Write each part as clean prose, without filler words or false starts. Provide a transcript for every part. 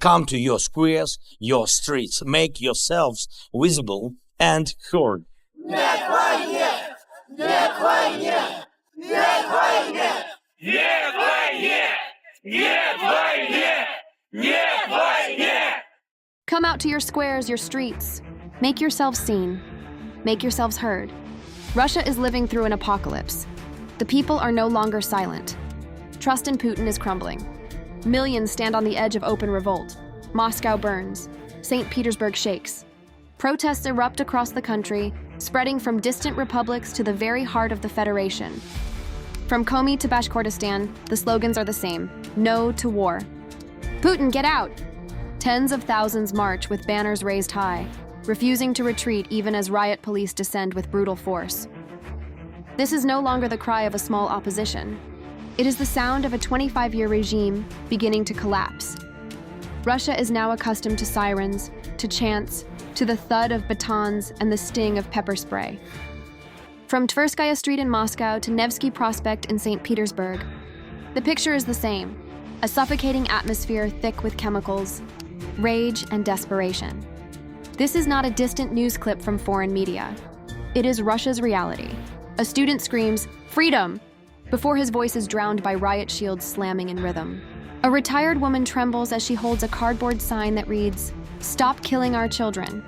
Come to your squares, your streets. Make yourselves visible and heard. Нет войне! Нет войне! Нет войне! Нет войне! Нет войне! Нет войне! Come out to your squares, your streets. Make yourselves seen. Make yourselves heard. Russia is living through an apocalypse. The people are no longer silent. Trust in Putin is crumbling. Millions stand on the edge of open revolt. Moscow burns. St. Petersburg shakes. Protests erupt across the country, spreading from distant republics to the very heart of the Federation. From Komi to Bashkortostan, the slogans are the same: no to war. Putin, get out! Tens of thousands march with banners raised high, refusing to retreat even as riot police descend with brutal force. This is no longer the cry of a small opposition. It is the sound of a 25-year regime beginning to collapse. Russia is now accustomed to sirens, to chants, to the thud of batons and the sting of pepper spray. From Tverskaya Street in Moscow to Nevsky Prospect in St. Petersburg, the picture is the same: a suffocating atmosphere thick with chemicals, rage, and desperation. This is not a distant news clip from foreign media. It is Russia's reality. A student screams, "Freedom!" before his voice is drowned by riot shields slamming in rhythm. A retired woman trembles as she holds a cardboard sign that reads, "Stop killing our children."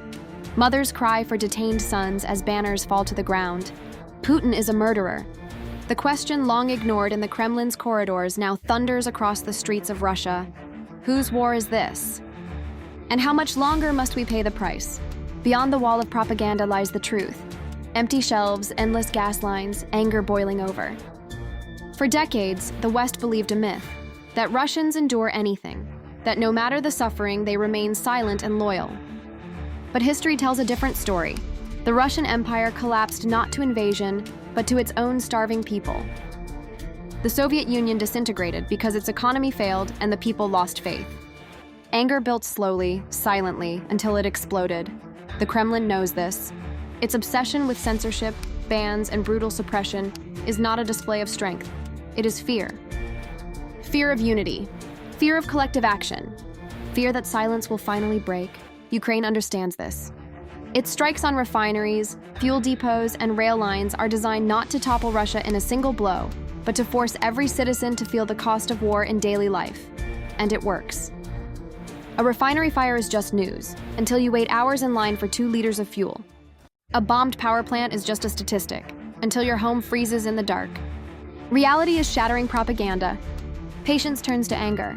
Mothers cry for detained sons as banners fall to the ground. Putin is a murderer. The question long ignored in the Kremlin's corridors now thunders across the streets of Russia. Whose war is this? And how much longer must we pay the price? Beyond the wall of propaganda lies the truth. Empty shelves, endless gas lines, anger boiling over. For decades, the West believed a myth, that Russians endure anything, that no matter the suffering, they remain silent and loyal. But history tells a different story. The Russian Empire collapsed not to invasion, but to its own starving people. The Soviet Union disintegrated because its economy failed and the people lost faith. Anger built slowly, silently, until it exploded. The Kremlin knows this. Its obsession with censorship, bans, and brutal suppression is not a display of strength. It is fear. Fear of unity. Fear of collective action. Fear that silence will finally break. Ukraine understands this. Its strikes on refineries, fuel depots, and rail lines are designed not to topple Russia in a single blow, but to force every citizen to feel the cost of war in daily life. And it works. A refinery fire is just news, until you wait hours in line for 2 liters of fuel. A bombed power plant is just a statistic, until your home freezes in the dark. Reality is shattering propaganda. Patience turns to anger.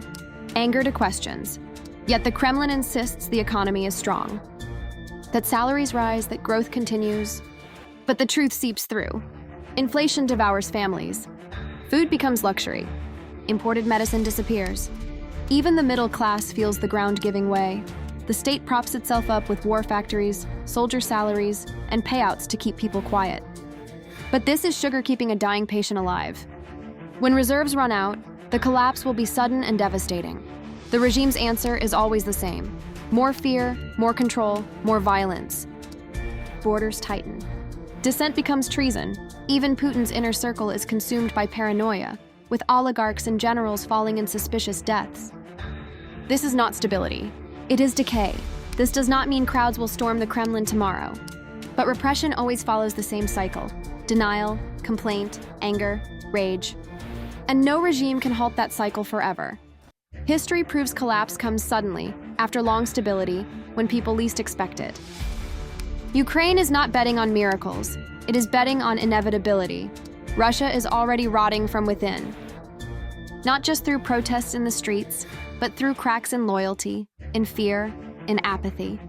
Anger to questions. Yet the Kremlin insists the economy is strong. That salaries rise, that growth continues. But the truth seeps through. Inflation devours families. Food becomes luxury. Imported medicine disappears. Even the middle class feels the ground giving way. The state props itself up with war factories, soldier salaries, and payouts to keep people quiet. But this is sugar keeping a dying patient alive. When reserves run out, the collapse will be sudden and devastating. The regime's answer is always the same: more fear, more control, more violence. Borders tighten. Dissent becomes treason. Even Putin's inner circle is consumed by paranoia, with oligarchs and generals falling in suspicious deaths. This is not stability. It is decay. This does not mean crowds will storm the Kremlin tomorrow. But repression always follows the same cycle: denial, complaint, anger, rage. And no regime can halt that cycle forever. History proves collapse comes suddenly, after long stability, when people least expect it. Ukraine is not betting on miracles. It is betting on inevitability. Russia is already rotting from within. Not just through protests in the streets, but through cracks in loyalty, in fear, in apathy.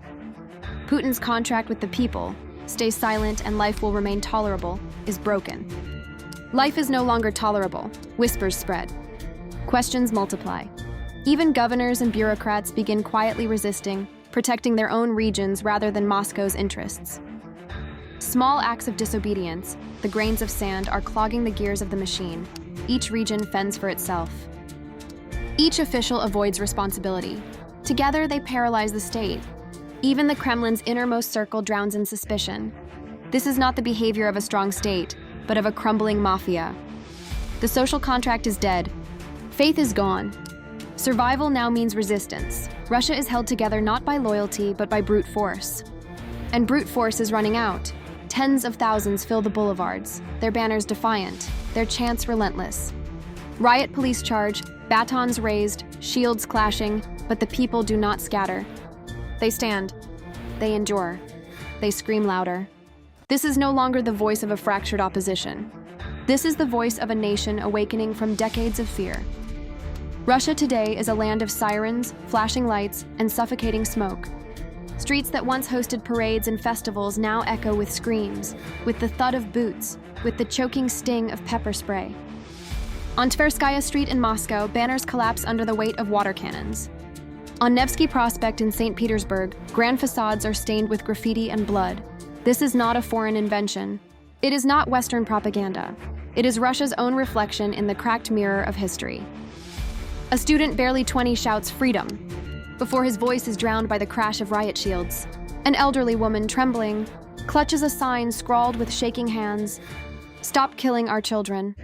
Putin's contract with the people, stay silent and life will remain tolerable, is broken. Life is no longer tolerable. Whispers spread. Questions multiply. Even governors and bureaucrats begin quietly resisting, protecting their own regions rather than Moscow's interests. Small acts of disobedience, the grains of sand, are clogging the gears of the machine. Each region fends for itself. Each official avoids responsibility. Together, they paralyze the state. Even the Kremlin's innermost circle drowns in suspicion. This is not the behavior of a strong state, but of a crumbling mafia. The social contract is dead. Faith is gone. Survival now means resistance. Russia is held together not by loyalty, but by brute force. And brute force is running out. Tens of thousands fill the boulevards, their banners defiant, their chants relentless. Riot police charge, batons raised, shields clashing, but the people do not scatter. They stand. They endure. They scream louder. This is no longer the voice of a fractured opposition. This is the voice of a nation awakening from decades of fear. Russia today is a land of sirens, flashing lights, and suffocating smoke. Streets that once hosted parades and festivals now echo with screams, with the thud of boots, with the choking sting of pepper spray. On Tverskaya Street in Moscow, banners collapse under the weight of water cannons. On Nevsky Prospect in St. Petersburg, grand facades are stained with graffiti and blood. This is not a foreign invention. It is not Western propaganda. It is Russia's own reflection in the cracked mirror of history. A student barely 20 shouts freedom before his voice is drowned by the crash of riot shields. An elderly woman, trembling, clutches a sign scrawled with shaking hands, "Stop killing our children."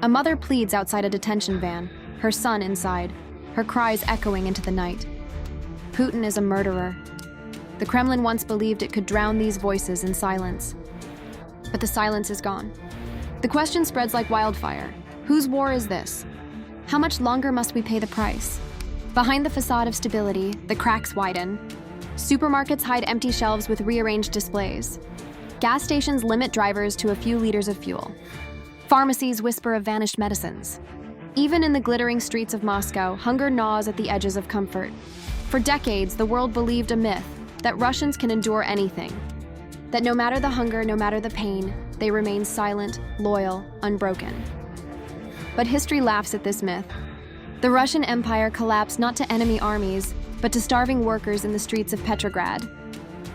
A mother pleads outside a detention van, her son inside, her cries echoing into the night. Putin is a murderer. The Kremlin once believed it could drown these voices in silence. But the silence is gone. The question spreads like wildfire. Whose war is this? How much longer must we pay the price? Behind the facade of stability, the cracks widen. Supermarkets hide empty shelves with rearranged displays. Gas stations limit drivers to a few liters of fuel. Pharmacies whisper of vanished medicines. Even in the glittering streets of Moscow, hunger gnaws at the edges of comfort. For decades, the world believed a myth that Russians can endure anything. That no matter the hunger, no matter the pain, they remain silent, loyal, unbroken. But history laughs at this myth. The Russian Empire collapsed not to enemy armies, but to starving workers in the streets of Petrograd.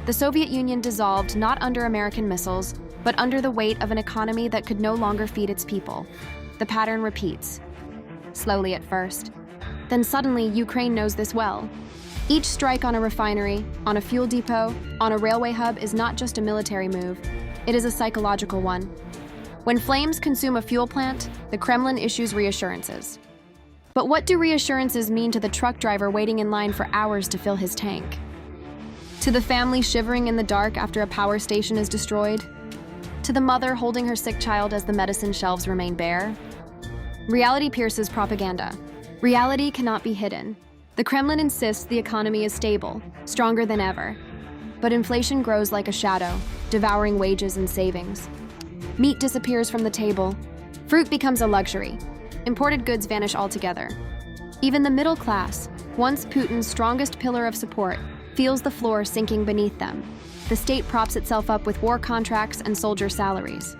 The Soviet Union dissolved not under American missiles, but under the weight of an economy that could no longer feed its people. The pattern repeats. Slowly at first. Then suddenly, Ukraine knows this well. Each strike on a refinery, on a fuel depot, on a railway hub is not just a military move. It is a psychological one. When flames consume a fuel plant, the Kremlin issues reassurances. But what do reassurances mean to the truck driver waiting in line for hours to fill his tank? To the family shivering in the dark after a power station is destroyed? To the mother holding her sick child as the medicine shelves remain bare? Reality pierces propaganda. Reality cannot be hidden. The Kremlin insists the economy is stable, stronger than ever. But inflation grows like a shadow, devouring wages and savings. Meat disappears from the table. Fruit becomes a luxury. Imported goods vanish altogether. Even the middle class, once Putin's strongest pillar of support, feels the floor sinking beneath them. The state props itself up with war contracts and soldier salaries.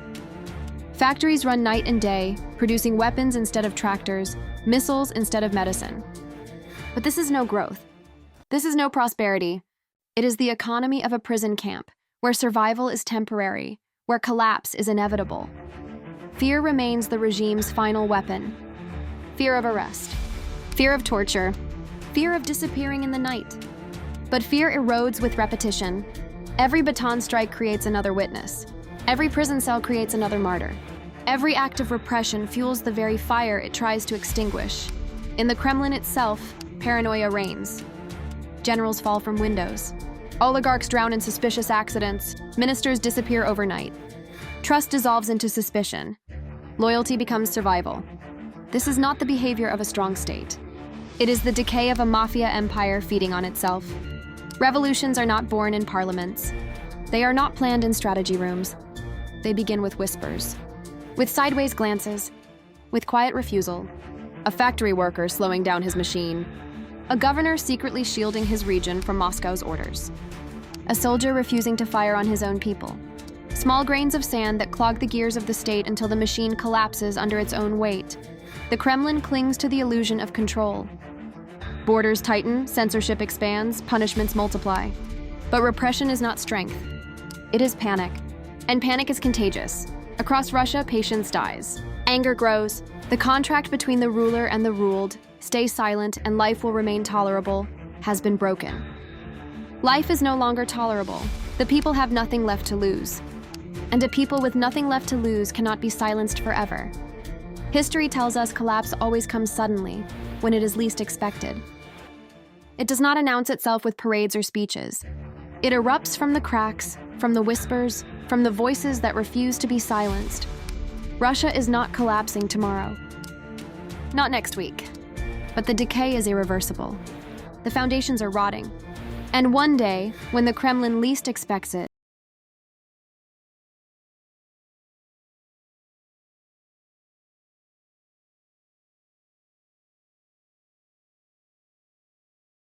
Factories run night and day, producing weapons instead of tractors, missiles instead of medicine. But this is no growth. This is no prosperity. It is the economy of a prison camp, where survival is temporary, where collapse is inevitable. Fear remains the regime's final weapon. Fear of arrest, fear of torture, fear of disappearing in the night. But fear erodes with repetition. Every baton strike creates another witness. Every prison cell creates another martyr. Every act of repression fuels the very fire it tries to extinguish. In the Kremlin itself, paranoia reigns. Generals fall from windows. Oligarchs drown in suspicious accidents. Ministers disappear overnight. Trust dissolves into suspicion. Loyalty becomes survival. This is not the behavior of a strong state. It is the decay of a mafia empire feeding on itself. Revolutions are not born in parliaments. They are not planned in strategy rooms. They begin with whispers, with sideways glances, with quiet refusal. A factory worker slowing down his machine. A governor secretly shielding his region from Moscow's orders. A soldier refusing to fire on his own people. Small grains of sand that clog the gears of the state until the machine collapses under its own weight. The Kremlin clings to the illusion of control. Borders tighten, censorship expands, punishments multiply. But repression is not strength. It is panic. And panic is contagious. Across Russia, patience dies. Anger grows. The contract between the ruler and the ruled, stay silent and life will remain tolerable, has been broken. Life is no longer tolerable. The people have nothing left to lose. And a people with nothing left to lose cannot be silenced forever. History tells us collapse always comes suddenly, when it is least expected. It does not announce itself with parades or speeches. It erupts from the cracks, from the whispers, from the voices that refuse to be silenced. Russia is not collapsing tomorrow. Not next week. But the decay is irreversible. The foundations are rotting. And one day, when the Kremlin least expects it,